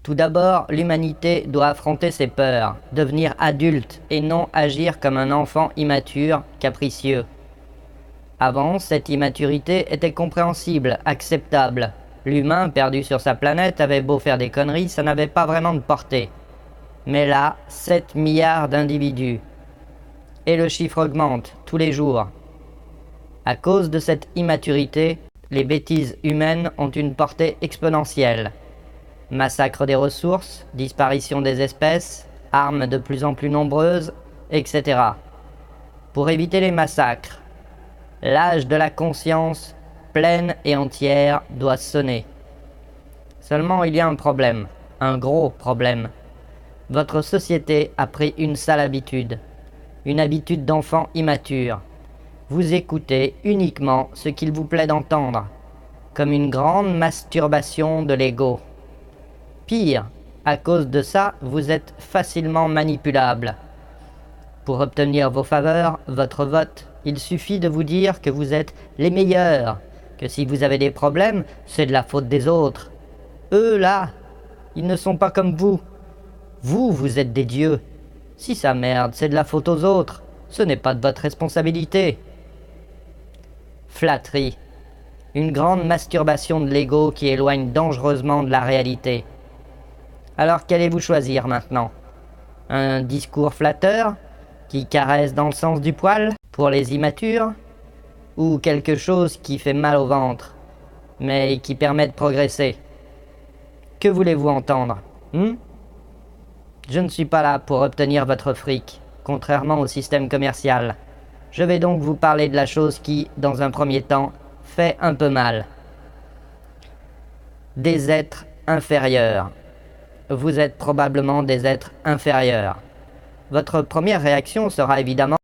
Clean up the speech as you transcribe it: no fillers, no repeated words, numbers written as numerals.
Tout d'abord, l'humanité doit affronter ses peurs, devenir adulte et non agir comme un enfant immature, capricieux. Avant, cette immaturité était compréhensible, acceptable. L'humain perdu sur sa planète avait beau faire des conneries, ça n'avait pas vraiment de portée. Mais là, 7 milliards d'individus. Et le chiffre augmente tous les jours. À cause de cette immaturité, les bêtises humaines ont une portée exponentielle. Massacre des ressources, disparition des espèces, armes de plus en plus nombreuses, etc. Pour éviter les massacres, l'âge de la conscience, pleine et entière, doit sonner. Seulement il y a un problème, un gros problème. Votre société a pris une sale habitude, une habitude d'enfant immature. Vous écoutez uniquement ce qu'il vous plaît d'entendre, comme une grande masturbation de l'ego. Pire, à cause de ça, vous êtes facilement manipulable. Pour obtenir vos faveurs, votre vote, il suffit de vous dire que vous êtes les meilleurs, que si vous avez des problèmes, c'est de la faute des autres. Eux, là, ils ne sont pas comme vous. Vous, vous êtes des dieux. Si ça merde, c'est de la faute aux autres. Ce n'est pas de votre responsabilité. Flatterie. Une grande masturbation de l'ego qui éloigne dangereusement de la réalité. Alors qu'allez-vous choisir maintenant? Un discours flatteur, qui caresse dans le sens du poil, pour les immatures? Ou quelque chose qui fait mal au ventre, mais qui permet de progresser? Que voulez-vous entendre? Je ne suis pas là pour obtenir votre fric, contrairement au système commercial. Je vais donc vous parler de la chose qui, dans un premier temps, fait un peu mal. Des êtres inférieurs. Vous êtes probablement des êtres inférieurs. Votre première réaction sera évidemment